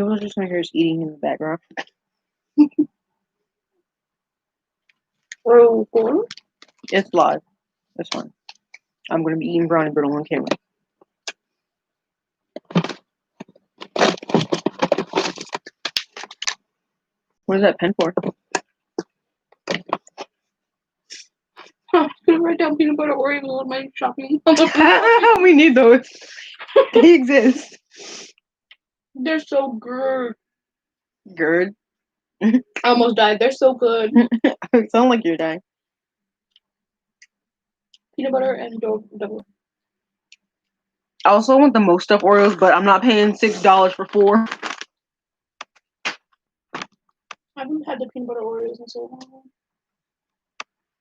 People are just gonna hear us eating in the background. Oreo corn? It's live. That's fine. I'm gonna be eating brownie brittle on camera. What is that pen for? I'm gonna write down peanut butter Oreos on my shopping. We need those. They exist. They're so good. Good. I almost died. They're so good. It sounds like you're dying. Peanut butter and double. I also want the most stuff Oreos, but I'm not paying $6 for 4. I haven't had the peanut butter Oreos in so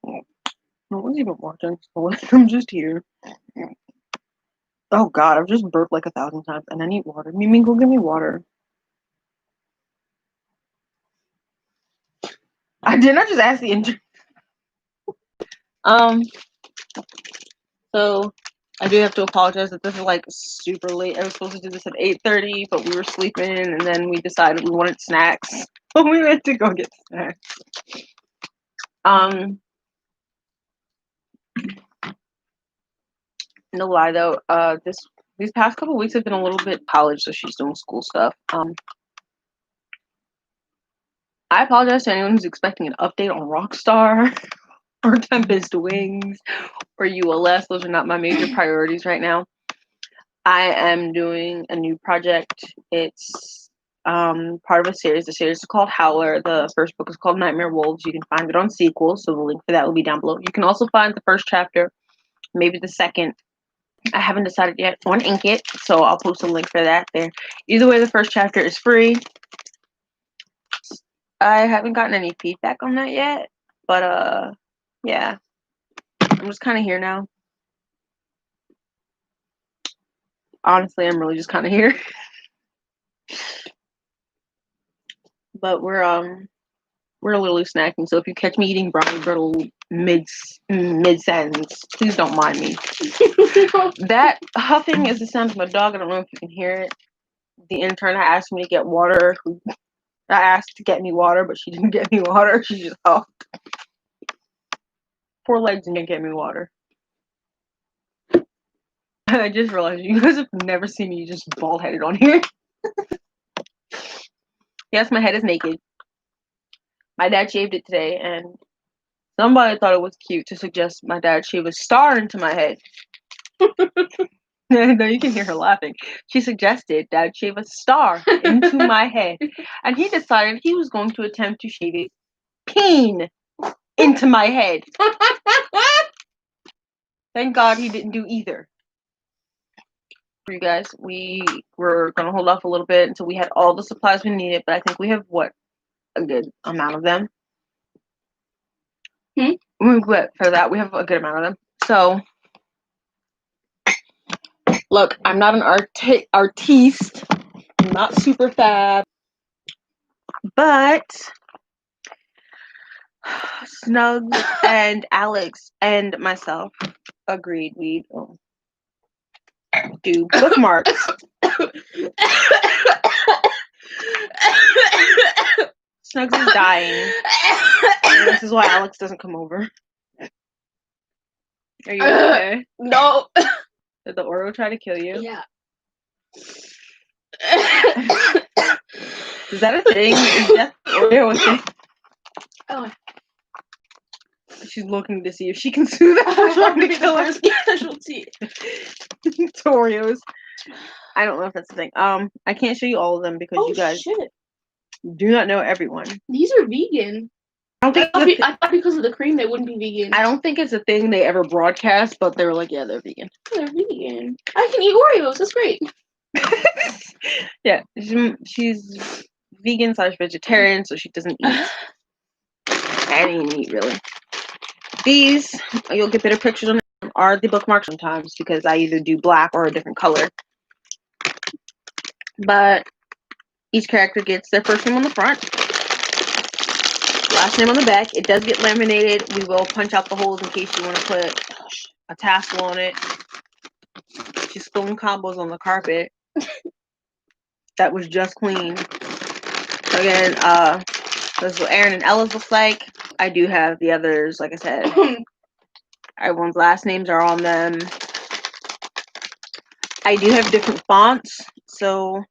long. No one's even watching. So I'm just here. Oh god, I've just burped like 1,000 times and I need water. Mimi, go get me water. I did not just ask the intern. So I do have to apologize that this is like super late. I was supposed to do this at 8:30, but we were sleeping and then we decided we wanted snacks. So we went to go get snacks. No lie though, these past couple weeks have been a little bit college, so she's doing school stuff. I apologize to anyone who's expecting an update on Rockstar or Tempest Wings or ULS. Those are not my major priorities right now. I am doing a new project. It's part of a series. The series is called Howler. The first book is called Nightmare Wolves. You can find it on Sequel, so the link for that will be down below. You can also find the first chapter, maybe the second. I haven't decided yet on Inkit, so I'll post a link for that there. Either way, the first chapter is free. I haven't gotten any feedback on that yet, but yeah. I'm just kind of here now. Honestly, I'm really just kind of here. But we're literally snacking, so if you catch me eating brownie brittle mid sentence, please don't mind me. That huffing is the sound of my dog. I don't know if you can hear it. The intern asked me to get water. I asked to get me water, but she didn't get me water. She just huffed. Poor legs didn't get me water. I just realized you guys have never seen me just bald headed on here. Yes, my head is naked. My dad shaved it today, and somebody thought it was cute to suggest my dad shave a star into my head. No, you can hear her laughing. She suggested Dad shave a star into my head, and he decided he was going to attempt to shave a peen into my head. Thank God he didn't do either. For you guys, we were gonna hold off a little bit until we had all the supplies we needed, but I think we have a good amount of them. But for that, we have a good amount of them. So, look, I'm not an artiste. I'm not super fab, but Snugs and Alex and myself agreed we'd do bookmarks. Snugs is dying. And this is why Alex doesn't come over. Are you okay? No. Did the Oreo try to kill you? Yeah. Is that a thing? Is that Oreo a thing? Oh. She's looking to see if she can sue that for trying to kill her. Casualty. It's Oreos. I don't know if that's the thing. I can't show you all of them because you guys do not know everyone. These are vegan. I thought because of the cream they wouldn't be vegan. I don't think it's a thing they ever broadcast, but they were like, yeah, they're vegan. They're vegan. I can eat Oreos. That's great. Yeah, she's vegan / vegetarian, so she doesn't eat any meat really. These, you'll get better pictures on them, are the bookmarks sometimes because I either do black or a different color. But each character gets their first name on the front, last name on the back. It does get laminated. We will punch out the holes in case you want to put a tassel on it. She's throwing combos on the carpet. that was just cleaned. So again, this is what Aaron and Ella's looks like. I do have the others, like I said. Everyone's last names are on them. I do have different fonts, so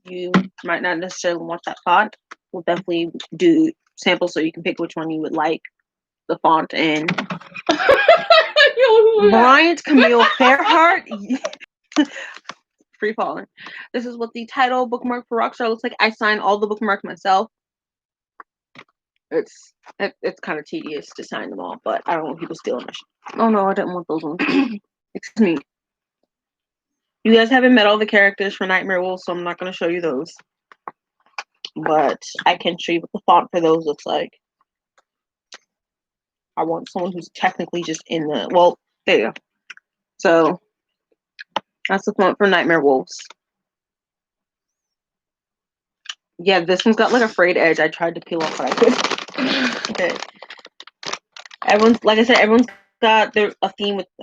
you might not necessarily want that font. We'll definitely do samples so you can pick which one you would like the font in. Bryant Camille Fairheart. Free falling. This is what the title bookmark for Rockstar looks like. I sign all the bookmarks myself. It's kind of tedious to sign them all, but I don't want people stealing my shit. Oh no, I didn't want those ones. Excuse me. You guys haven't met all the characters for Nightmare Wolf, so I'm not going to show you those. But I can show you what the font for those looks like. I want someone who's technically just in the... Well, there you go. So, that's the font for Nightmare Wolves. Yeah, this one's got like a frayed edge. I tried to peel off what I could. Okay. Everyone's, like I said, everyone's got a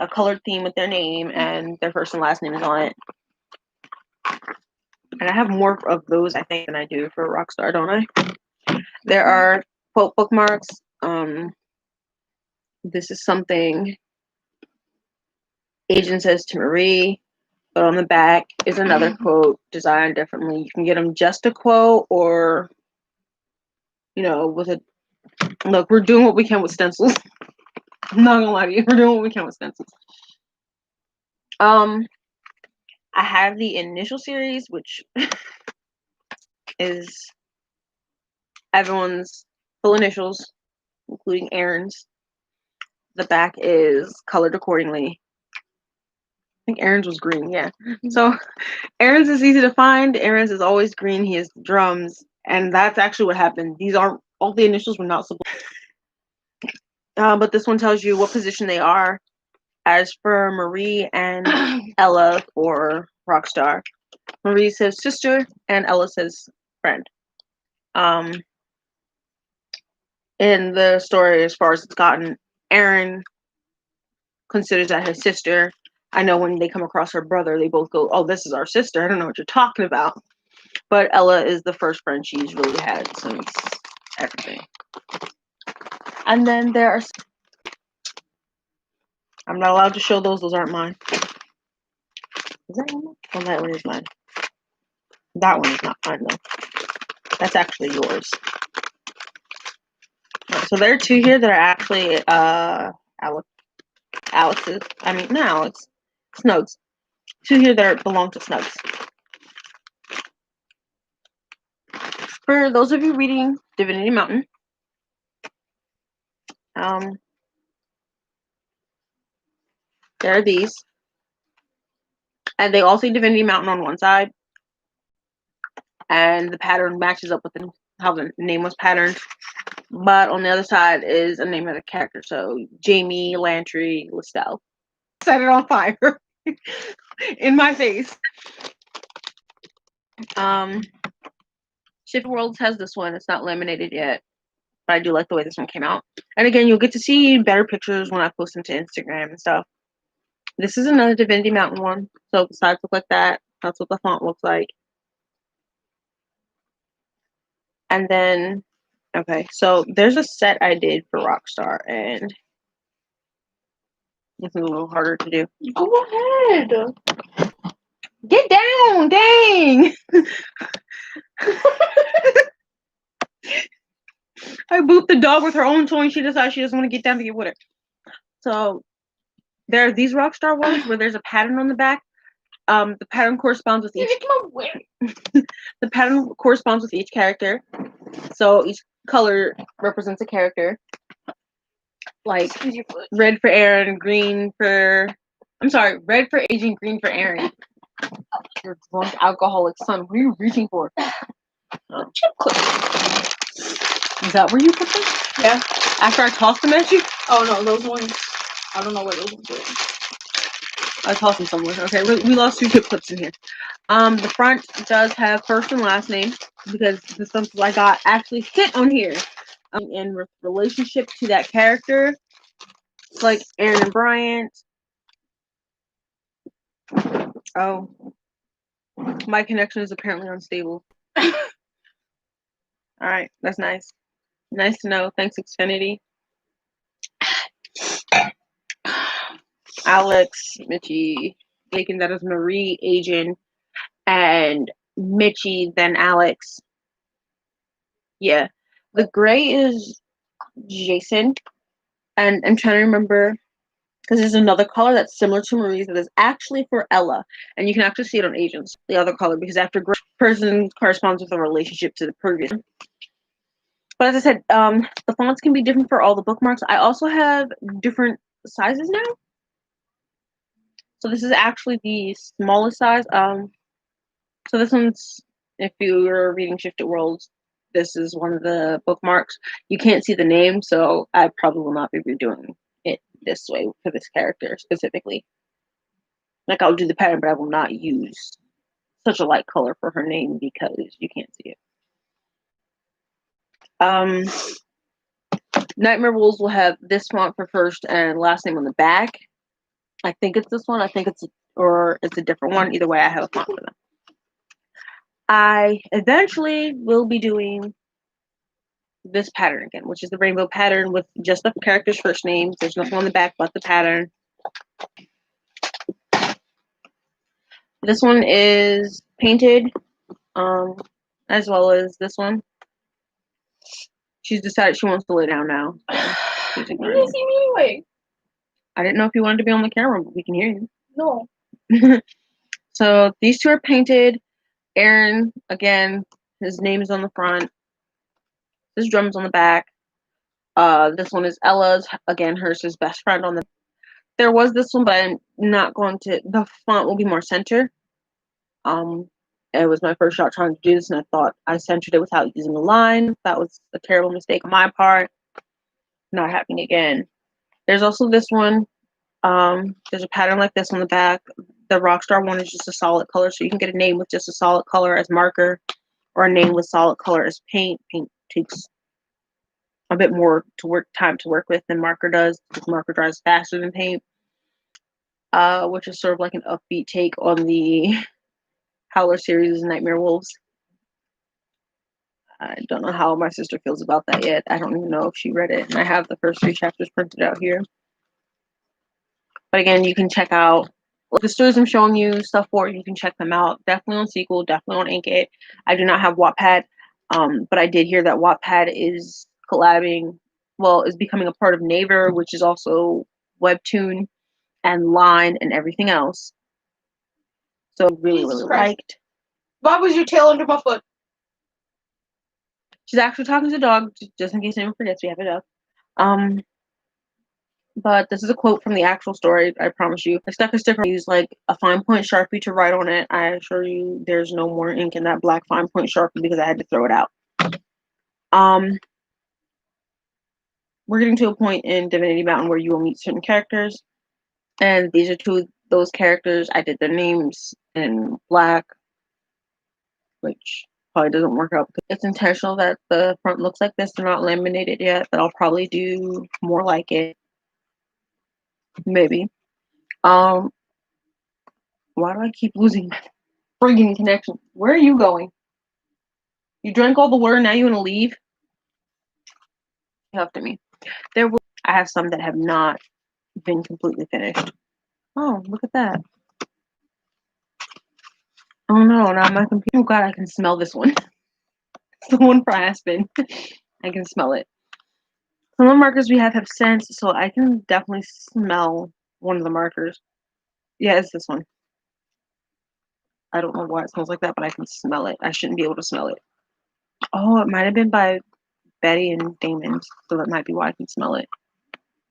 colored theme with their name, and their first and last name is on it. And I have more of those, I think, than I do for Rockstar, don't I? There are quote bookmarks. This is something Agent says to Marie, but on the back is another quote designed differently. You can get them just a quote, or, you know, with a look. We're doing what we can with stencils. I'm not gonna lie to you, we're doing what we can with stencils. I have the initial series, which is everyone's full initials, including Aaron's. The back is colored accordingly. I think Aaron's was green, yeah. So Aaron's is easy to find. Aaron's is always green. He has the drums, and that's actually what happened. These aren't all the initials were not supposed. But this one tells you what position they are. As for Marie and Ella for Rockstar, Marie says sister and Ella says friend. In the story, as far as it's gotten, Aaron considers that his sister. I know when they come across her brother, they both go, "Oh, this is our sister." I don't know what you're talking about. But Ella is the first friend she's really had since everything. And then there are... I'm not allowed to show those. Those aren't mine. Is that one? Oh, that one is mine. That one is not mine, though. That's actually yours. Right, so there are two here that are actually Alex's. I mean, not Alex. Snugs. Two here that belong to Snugs. For those of you reading Divinity Mountain, there are these. And they all say Divinity Mountain on one side. And the pattern matches up with how the name was patterned. But on the other side is a name of the character. So Jamie Lantry Listell. Set it on fire. In my face. Shift Worlds has this one. It's not laminated yet. But I do like the way this one came out. And again, you'll get to see better pictures when I post them to Instagram and stuff. This is another Divinity Mountain one. So the sides look like that. That's what the font looks like. And then, okay, so there's a set I did for Rockstar, and it's a little harder to do. Go ahead. Get down, dang! I booped the dog with her own toy, and she decides she doesn't want to get down to get with it. So there are these Rockstar ones where there's a pattern on the back. The pattern corresponds with each. The pattern corresponds with each character. So each color represents a character. Like red for Aaron, green for... I'm sorry, red for Agent, green for Aaron. Your drunk alcoholic son. What are you reaching for? Chip clip. Is that where you put them? Yeah. After I tossed them at you? Oh no, those ones. I don't know where those ones are. I tossed them somewhere. Okay, we lost 2 chip clips in here. The front does have first and last name because the stuff I got actually fit on here. In relationship to that character, like Aaron and Bryant. Oh, My connection is apparently unstable. All right, that's nice. Nice to know. Thanks, Xfinity. Alex, Mitchie, taken that as Marie, Agent, and Mitchie, then Alex. Yeah. The gray is Jason. And I'm trying to remember because there's another color that's similar to Marie's that is actually for Ella. And you can actually see it on Agents, the other color, because after gray person corresponds with a relationship to the previous. But as I said, the fonts can be different for all the bookmarks. I also have different sizes now. So this is actually the smallest size. So this one's, if you were reading Shifted Worlds, this is one of the bookmarks. You can't see the name, so I probably will not be redoing it this way for this character specifically. Like I'll do the pattern, but I will not use such a light color for her name because you can't see it. Nightmare Wolves will have this font for first and last name on the back. I think it's this one. I think it's a different one. Either way, I have a font for them. I eventually will be doing this pattern again, which is the rainbow pattern with just the character's first names. There's nothing on the back but the pattern. This one is painted, as well as this one. She's decided she wants to lay down now. So you didn't see me anyway. I didn't know if you wanted to be on the camera, but we can hear you. No. So these two are painted. Aaron, again, his name is on the front. This drum's on the back. This one is Ella's. Again, hers is best friend on the. There was this one, but I'm not going to. The font will be more center. It was my first shot trying to do this, and I thought I centered it without using a line. That was a terrible mistake on my part. Not happening again. There's also this one. There's a pattern like this on the back. The Rockstar one is just a solid color, so you can get a name with just a solid color as marker, or a name with solid color as paint. Paint takes a bit more time to work with than marker does, because marker dries faster than paint. Which is sort of like an upbeat take on the Howler series' Nightmare Wolves. I don't know how my sister feels about that yet. I don't even know if she read it, and I have the first 3 chapters printed out here. But again, you can check out the stories I'm showing you stuff for. You can check them out. Definitely on Sequel, definitely on Inkit. I do not have Wattpad, but I did hear that Wattpad is is becoming a part of Naver, which is also Webtoon and Line and everything else. So really liked. Why was your tail under my foot? She's actually talking to the dog, just in case anyone forgets we have a dog. But this is a quote from the actual story, I promise you. I stuck a sticker, use like a fine point Sharpie to write on it. I assure you there's no more ink in that black fine point Sharpie because I had to throw it out. We're getting to a point in Divinity Mountain where you will meet certain characters. And these are 2 of those characters. I did their names in black, which probably doesn't work out because it's intentional that the front looks like this. They're not laminated yet, but I'll probably do more like it. Maybe. Why do I keep losing my friggin' connection? Where are you going? You drank all the water, now you want to leave? You to me. I have some that have not been completely finished. Oh, look at that. Oh no, now my computer. Oh god, I can smell this one. It's the one for Aspen. I can smell it. Some of the markers we have scents, so I can definitely smell one of the markers. Yeah, it's this one. I don't know why it smells like that, but I can smell it. I shouldn't be able to smell it. Oh, it might have been by Betty and Damon's, so that might be why I can smell it.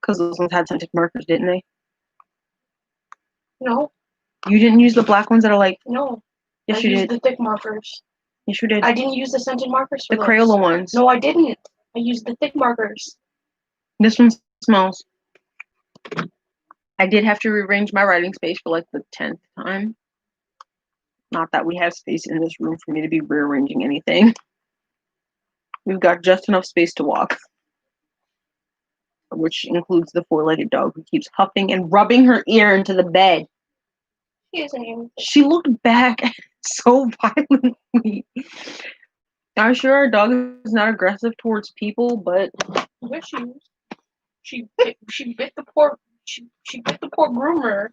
Because those ones had scented markers, didn't they? No. You didn't use the black ones that are like... No. Yes, you did. The thick markers. Yes, you did. I didn't use the scented markers for the Crayola ones. No, I didn't. I used the thick markers. This one smells. I did have to rearrange my writing space for like the 10th time. Not that we have space in this room for me to be rearranging anything. We've got just enough space to walk. Which includes the 4-legged dog who keeps huffing and rubbing her ear into the bed. She isn't even. She looked back so violently. I'm sure our dog is not aggressive towards people, but Yes, she is. She bit the poor groomer.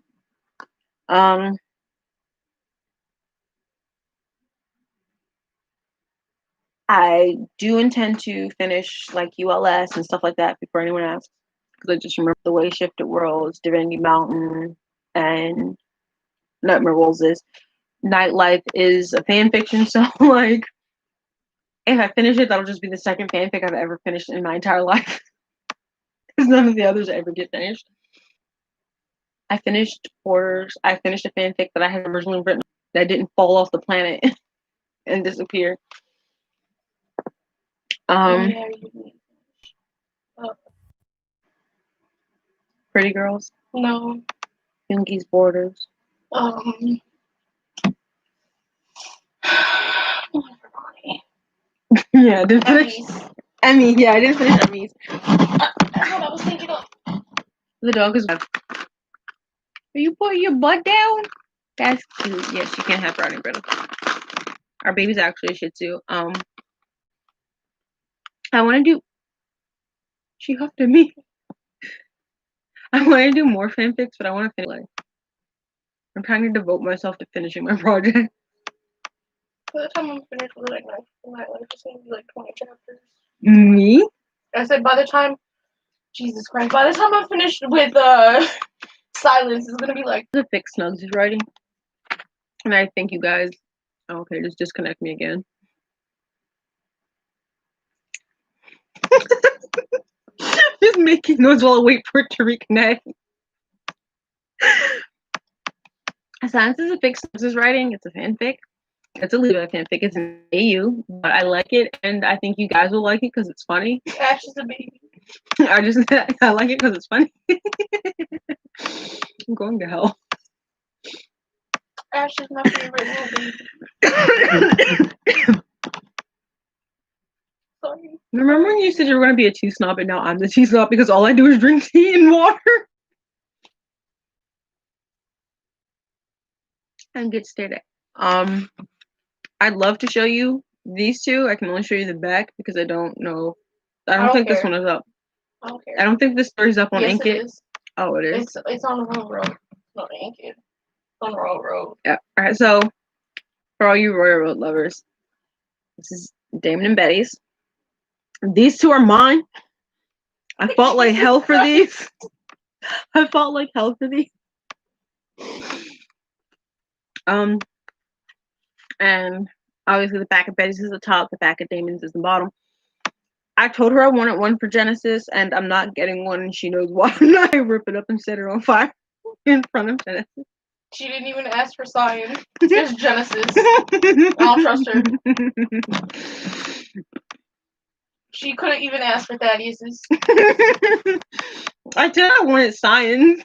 I do intend to finish like ULS and stuff like that before anyone asks. Because I just remember the way Shifted Worlds, Divinity Mountain, and Nightmare Roses. Nightlife is a fan fiction, so like if I finish it, that'll just be the second fanfic I've ever finished in my entire life. Because none of the others ever get finished. I finished a fanfic that I had originally written that didn't fall off the planet and disappear. Yeah, Pretty Girls. No. Youngi's Borders. Yeah, I didn't finish Emmy. Yeah, I didn't finish Emmys. That's what I was thinking of. The dog is. Are you putting your butt down? That's cute. Yeah, she can't have brownie brittle. Our baby's actually a Shih Tzu. I want to do. She huffed at me. I want to do more fanfics, but I want to finish. I'm trying to devote myself to finishing my project. By the time I'm finished with like Nightlife, it's gonna be like 20 chapters. Me? I said by the time. Jesus Christ! By the time I'm finished with Silence, it's gonna be like the fix Snugs is writing, and I think you guys. Okay, just disconnect me again. Just making noise while I wait for it to reconnect. Silence is a fix Snugs is writing. It's a fanfic. It's a Levi fanfic. It's an AU, but I like it, and I think you guys will like it because it's funny. Ash is a baby. I like it because it's funny. I'm going to hell. Ash is my favorite little baby. Sorry. Remember when you said you were going to be a tea snob, and now I'm the tea snob because all I do is drink tea and water and get stared at. I'd love to show you these two. I can only show you the back because I don't know. I don't think care. this one is up. I don't care. I don't think this story's up on Yes, Inkit. it is. Oh, it is. It's on the Railroad. It's not Inkit. It's on the Railroad. Yeah. All right. So, for all you Royal Road lovers, this is Damon and Betty's. These two are mine. I fought like hell for these. I fought like hell for these. And obviously the back of Betty's is the top, the back of Damon's is the bottom. I told her I wanted one for Genesis, and I'm not getting one, and she knows why. I rip it up and set it on fire in front of Genesis. She didn't even ask for Scion. It's Genesis. I don't trust her. She couldn't even ask for Thaddeus's. I said I wanted Science.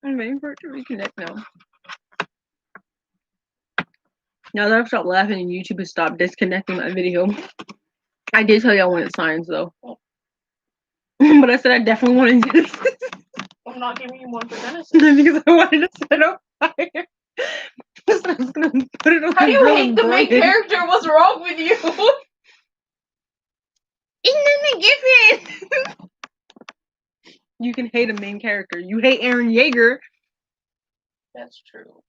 I'm waiting for it to reconnect now. Now that I've stopped laughing and YouTube has stopped disconnecting my video, I did tell you I wanted Science though. But I said I definitely wanted Genesis. I'm not giving you one for Genesis. Because I wanted to set it on fire. I was gonna put it on. How do you hate the main character? What's wrong with you? It's different. You can hate a main character. You hate Eren Yeager. That's true.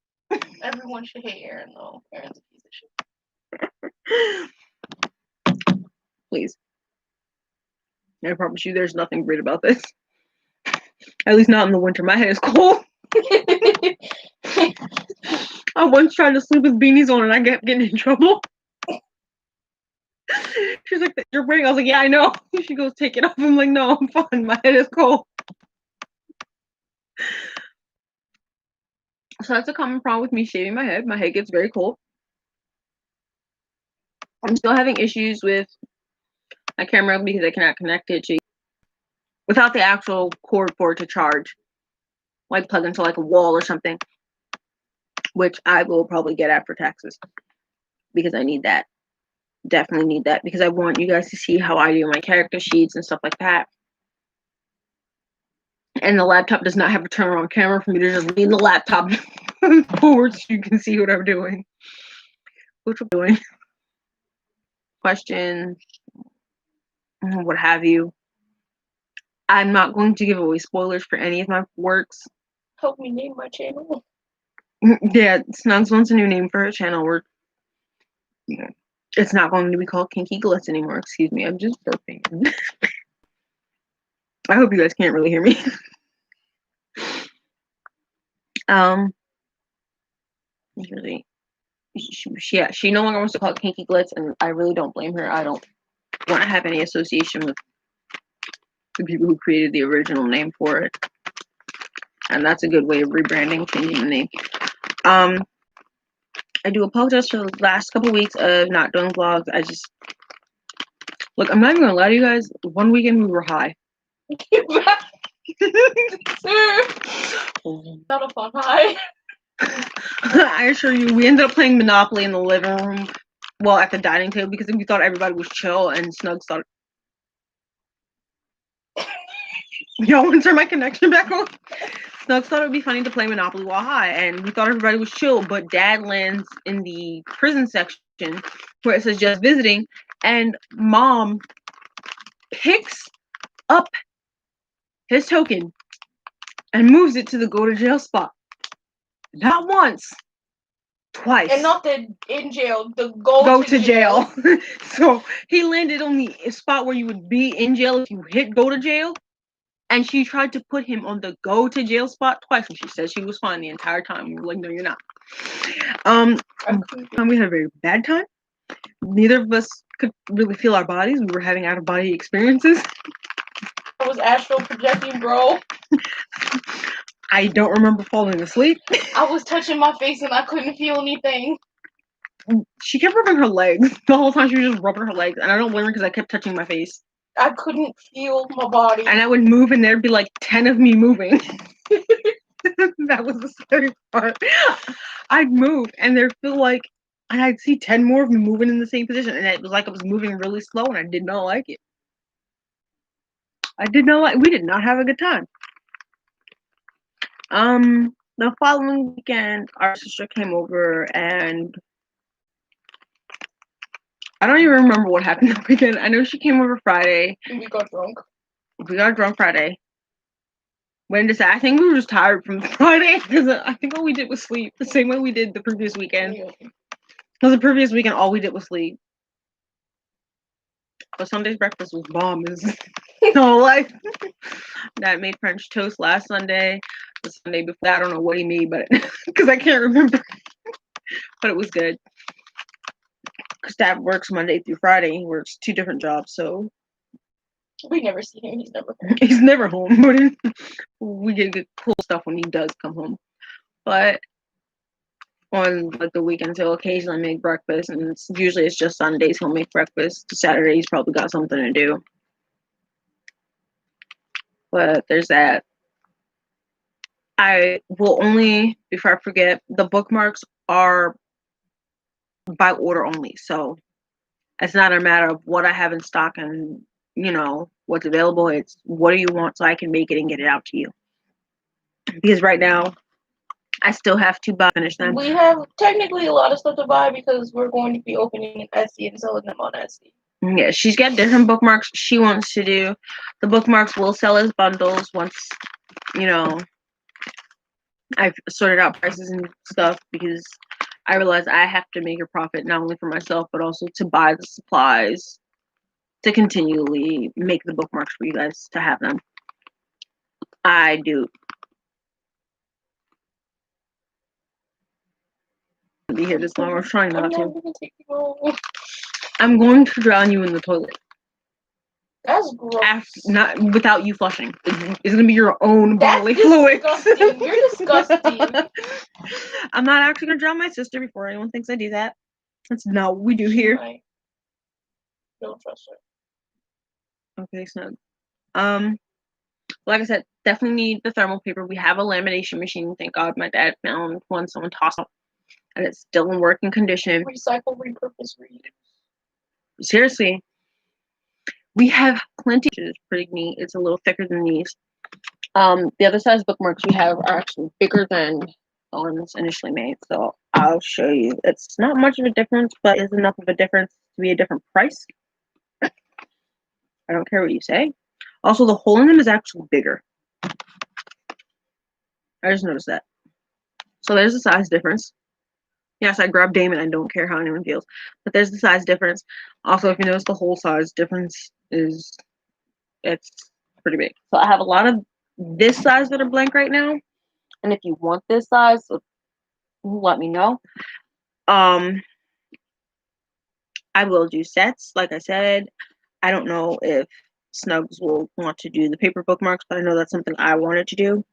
Everyone should hate Eren though. Eren's a piece of shit. Please. I promise you there's nothing great about this. At least not in the winter. My head is cold. I once tried to sleep with beanies on and I kept getting in trouble. She's like, you're wearing. I was like, yeah, I know. She goes, take it off. I'm like, no, I'm fine. My head is cold. So that's a common problem with me shaving my head. My head gets very cold. I'm still having issues with my camera because I cannot connect it to without the actual cord for it to charge, like plug into like a wall or something, which I will probably get after taxes because I need that. Definitely need that because I want you guys to see how I do my character sheets and stuff like that. And the laptop does not have a turn on camera for me to just leave the laptop forward so you can see what I'm doing. Which I'm doing. Questions, what have you. I'm not going to give away spoilers for any of my works. Help me name my channel. Yeah, Snugs wants a new name for her channel. It's not going to be called Kinky Glitz anymore. Excuse me, I'm just burping. I hope you guys can't really hear me. Usually, she no longer wants to call it Kinky Glitz, and I really don't blame her. I don't want to have any association with the people who created the original name for it, and that's a good way of rebranding, changing the name. I do apologize for the last couple weeks of not doing vlogs. Look, I'm not even gonna lie to you guys. One weekend we were high. Not a fun high. I assure you, we ended up playing Monopoly in the living room, well, at the dining table, because we thought everybody was chill, and Snugs thought. Y'all want to turn my connection back on? Snugs thought it would be funny to play Monopoly while high, and we thought everybody was chill, but Dad lands in the prison section where it says just visiting, and Mom picks up his token and moves it to the go to jail spot. Not once, twice. And not the in jail, the go to jail. So he landed on the spot where you would be in jail if you hit go to jail. And she tried to put him on the go to jail spot twice, and she said she was fine the entire time. We were like, no, you're not. We had a very bad time. Neither of us could really feel our bodies. We were having out of body experiences. I was astral projecting, bro. I don't remember falling asleep. I was touching my face and I couldn't feel anything. She kept rubbing her legs. The whole time she was just rubbing her legs, and I don't blame her because I kept touching my face. I couldn't feel my body. And I would move, and there'd be like 10 of me moving. That was the scary part. I'd move, and there'd feel like, and I'd see 10 more of me moving in the same position, and it was like I was moving really slow, and I did not like it. We did not have a good time. The following weekend, our sister came over, and I don't even remember what happened that weekend. I know she came over Friday. We got drunk. We got drunk Friday. I think we were just tired from Friday because I think all we did was sleep. The same way we did the previous weekend. Because the previous weekend, all we did was sleep. But Sunday's breakfast was bomb. No life. Dad made French toast last Sunday. The Sunday before that, I don't know what he made, but because I can't remember. But it was good. Because Dad works Monday through Friday. He works 2 different jobs, so we never see him. He's never home. He's never home, but we get good cool stuff when he does come home. But on like the weekends, he'll occasionally make breakfast, and usually it's just Sundays he'll make breakfast. Saturday he's probably got something to do. But there's that. I will only, before I forget, the bookmarks are by order only, so it's not a matter of what I have in stock and what's available. It's what do you want so I can make it and get it out to you. Because right now, I still have to finish them. We have technically a lot of stuff to buy because we're going to be opening an Etsy and selling them on Etsy. Yeah, she's got different bookmarks she wants to do. The bookmarks will sell as bundles once, I've sorted out prices and stuff, because I realize I have to make a profit not only for myself, but also to buy the supplies to continually make the bookmarks for you guys to have them. I do. Be here this long. I was trying not to. I'm going to drown you in the toilet. That's gross. Not without you flushing. It's gonna be your own bodily fluid. Disgusting. You're disgusting. I'm not actually gonna drown my sister before anyone thinks I do that. That's not what we do here. Right. Don't trust her. Okay, Snug. Like I said, definitely need the thermal paper. We have a lamination machine. Thank God my dad found one someone tossed out, and it's still in working condition. Recycle, repurpose, reuse. Seriously. We have plenty, which is pretty neat. It's a little thicker than these. The other size bookmarks we have are actually bigger than Collins initially made. So I'll show you. It's not much of a difference, but it's enough of a difference to be a different price. I don't care what you say. Also, the hole in them is actually bigger. I just noticed that. So there's the size difference. Yes, I grabbed Damon. I don't care how anyone feels. But there's the size difference. Also, if you notice, the hole size difference is, it's pretty big. So I have a lot of this size that are blank right now. And if you want this size, let me know. I will do sets, like I said. I don't know if Snugs will want to do the paper bookmarks, but I know that's something I wanted to do.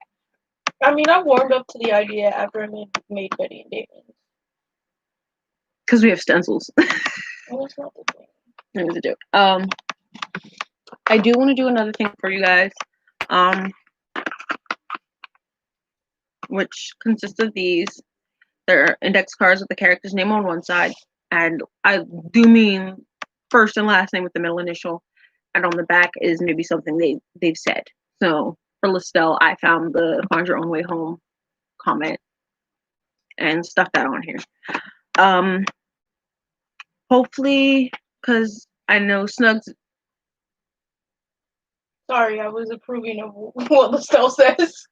I mean, I warmed up to the idea after I made Betty and Damon. Because we have stencils. Well, that's not the thing. It was a joke. I do want to do another thing for you guys. Which consists of these. They're index cards with the character's name on one side, and I do mean first and last name with the middle initial, and on the back is maybe something they've said. So for Listel, I found the "Find Your Own Way Home" comment and stuck that on here. Hopefully, because I know Snugs. Sorry, I was approving of what Listel says.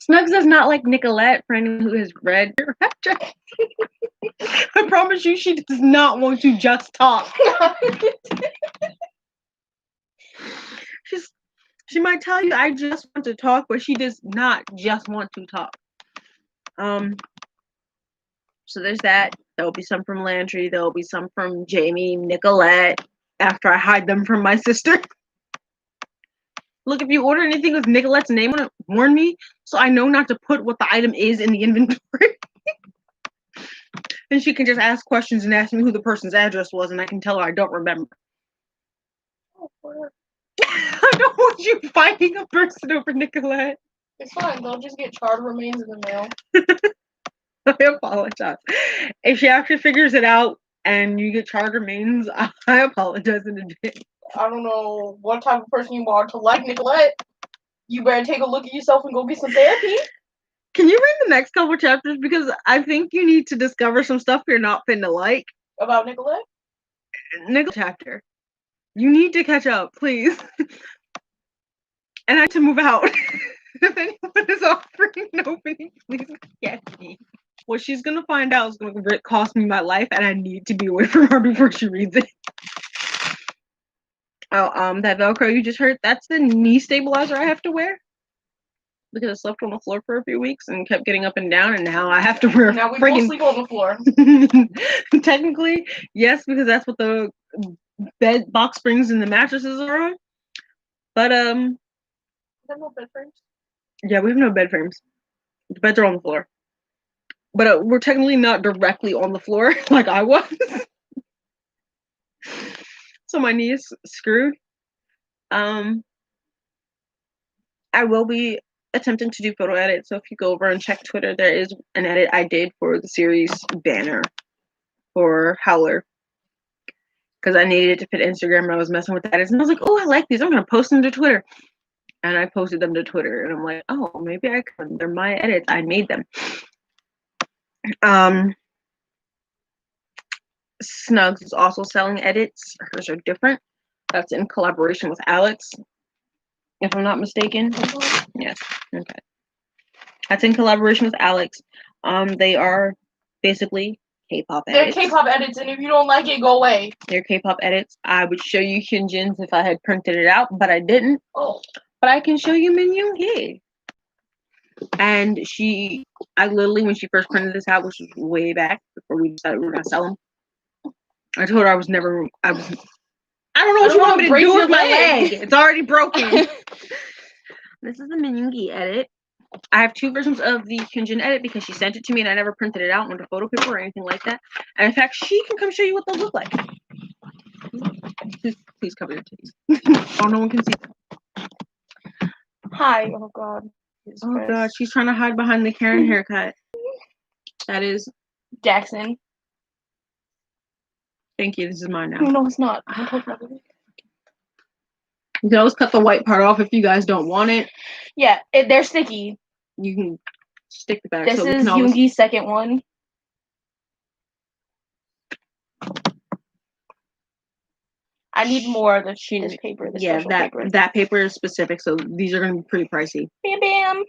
Snugs does not like Nicolette, for anyone who has read her. I promise you, she does not want to just talk. She might tell you, I just want to talk, but she does not just want to talk. So there's that. There'll be some from Landry. There'll be some from Jamie, Nicolette, after I hide them from my sister. Look, if you order anything with Nicolette's name on it, warn me so I know not to put what the item is in the inventory. And she can just ask questions and ask me who the person's address was, and I can tell her I don't remember. I don't want you fighting a person over Nicolette. It's fine. They'll just get charred remains in the mail. I apologize. If she actually figures it out and you get charred remains, I apologize in advance. I don't know what type of person you are to like Nicolette. You better take a look at yourself and go get some therapy. Can you read the next couple chapters? Because I think you need to discover some stuff you're not finna like. About Nicolette? Nicolette chapter. You need to catch up, please. And I have to move out. If anyone is offering an opening, please get me. What she's gonna find out is gonna cost me my life, and I need to be away from her before she reads it. Oh, that Velcro you just heard, that's the knee stabilizer I have to wear. Because I slept on the floor for a few weeks and kept getting up and down, and now I have to wear now we both sleep on the floor. Technically, yes, because that's what the bed box springs and the mattresses are on. But Is there no bed frames? yeah, we have no bed frames. The beds are on the floor. But we're technically not directly on the floor like I was. So my knee is screwed. I will be attempting to do photo edits. So if you go over and check Twitter, there is an edit I did for the series banner for Howler. Because I needed to fit Instagram and I was messing with the edits. And I was like, oh, I like these. I'm going to post them to Twitter. And I posted them to Twitter. And I'm like, oh, maybe I could. They're my edits. I made them. Snugs is also selling edits. Hers are different. That's in collaboration with Alex, if I'm not mistaken. Yes. Okay. That's in collaboration with Alex. They are basically K-pop edits. They're K-pop edits, and if you don't like it, go away. They're K-pop edits. I would show you Hyunjin's if I had printed it out, but I didn't. Oh. But I can show you Min Yoongi. And I literally, when she first printed this out, which was way back before we decided we were gonna sell them, I told her I don't know what you want me to do with my leg. It's already broken. This is the Min Yoongi edit. I have two versions of the Hyunjin edit because she sent it to me and I never printed it out onto photo paper or anything like that. And in fact, she can come show you what they'll look like. Please cover your titties. Oh, no one can see them. Hi. Oh, God. Oh, God. She's trying to hide behind the Karen haircut. That is Jackson. Thank you. This is mine now. No, it's not. You can always cut the white part off if you guys don't want it. Yeah, they're sticky. You can stick it back. This so we is can always... Yoongi's second one. I need more of this paper. This special paper. that paper is specific, so these are gonna be pretty pricey. Bam Bam.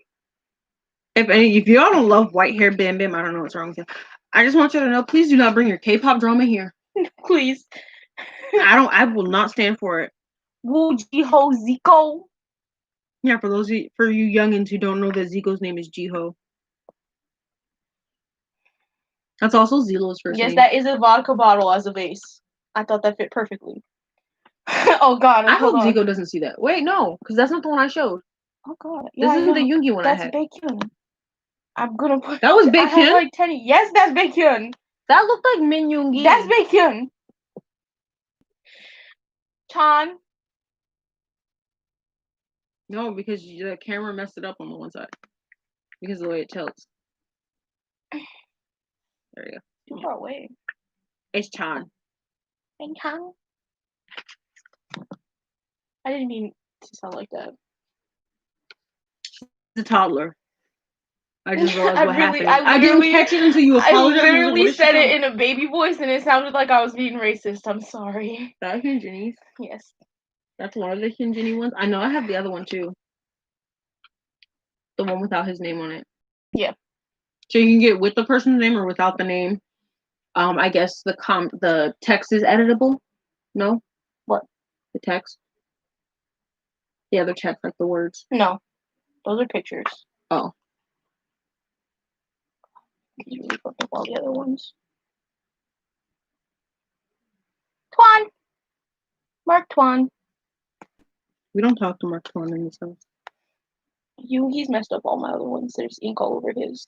If y'all don't love white hair Bam Bam, I don't know what's wrong with you. I just want you to know, please do not bring your K-pop drama here. Please. I will not stand for it. Woo Jiho Zico. Yeah, for you youngins who don't know that Zico's name is Jiho. That's also Zilo's first name. Yes, that is a vodka bottle as a base. I thought that fit perfectly. Oh God! I hope Zico doesn't see that. Wait, no, because that's not the one I showed. Oh God! Yeah, this isn't the Yoongi one I had. That's Baekhyun. I'm gonna put. That was Baekhyun? I have like 10. Yes, that's Baekhyun. That looked like Min Yoongi. That's Baekhyun. Chan. No, because the camera messed it up on the one side. Because of the way it tilts. There you go. Too far away. It's Chan. And Chan. I didn't mean to sound like that. The toddler. I just realized what happened. I didn't catch it until you apologized. I literally said it in a baby voice and it sounded like I was being racist. I'm sorry. That Hyunjin's? Yes. That's one of the Hyunjin ones. I know I have the other one too. The one without his name on it. Yeah. So you can get with the person's name or without the name. I guess the text is editable. No? What? The text? The other text, like the words. No. Those are pictures. Oh. You really fucked up all the other ones. Twan! Mark Twan. We don't talk to Mark Twan in this house. He's messed up all my other ones. There's ink all over his.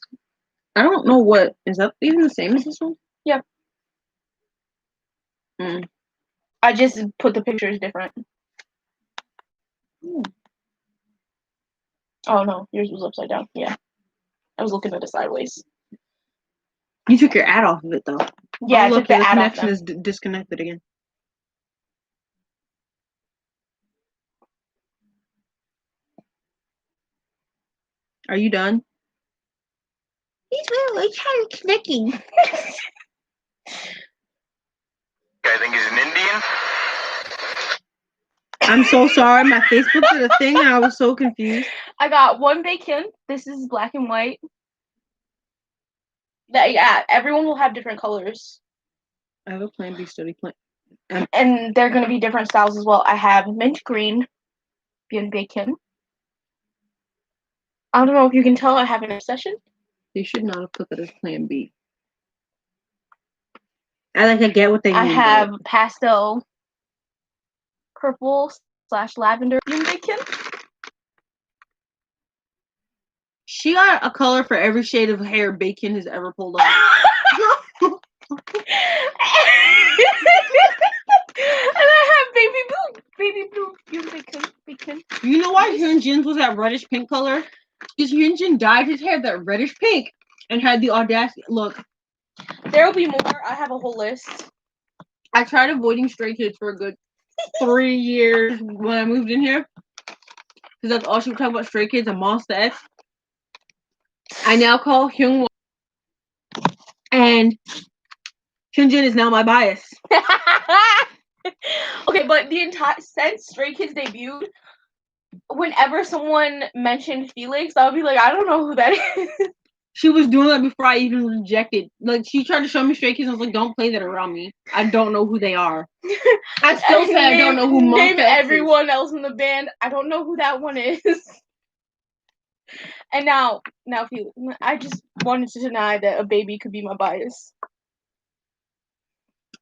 I don't know what. Is that even the same as this one? Yeah. I just put the pictures different. Oh no, yours was upside down. Yeah. I was looking at it sideways. You took your ad off of it though. Yeah, I took the ad off. The connection is disconnected again. Are you done? He's really trying to connecting. I think he's an Indian. I'm so sorry. My Facebook did a thing and I was so confused. I got one Baekhyun. This is black and white. Yeah, everyone will have different colors. I have a Plan B study plan. And they're going to be different styles as well. I have mint green, Byun Baekhyun. I don't know if you can tell I have an obsession. They should not have put that as Plan B. I get what they mean. I have pastel purple / lavender Byun Baekhyun. She got a color for every shade of hair Baekhyun has ever pulled off. And I have baby blue Byun Baekhyun. You know why Hyunjin's was that reddish pink color? Because Hyunjin dyed his hair that reddish pink and had the audacity. Look, there will be more. I have a whole list. I tried avoiding Stray Kids for a good 3 years when I moved in here. Because that's all she would talk about, Stray Kids and Monsta X. I now call Hyungwon. And Hyunjin is now my bias. Okay, but the entire since Stray Kids debuted, whenever someone mentioned Felix, I would be like, I don't know who that is. She was doing that before I even rejected. Like, she tried to show me Stray Kids. I was like, don't play that around me. I don't know who they are. I still say I don't know who Monsta X is. Name everyone else in the band. I don't know who that one is. And now, Felix. I just wanted to deny that a baby could be my bias.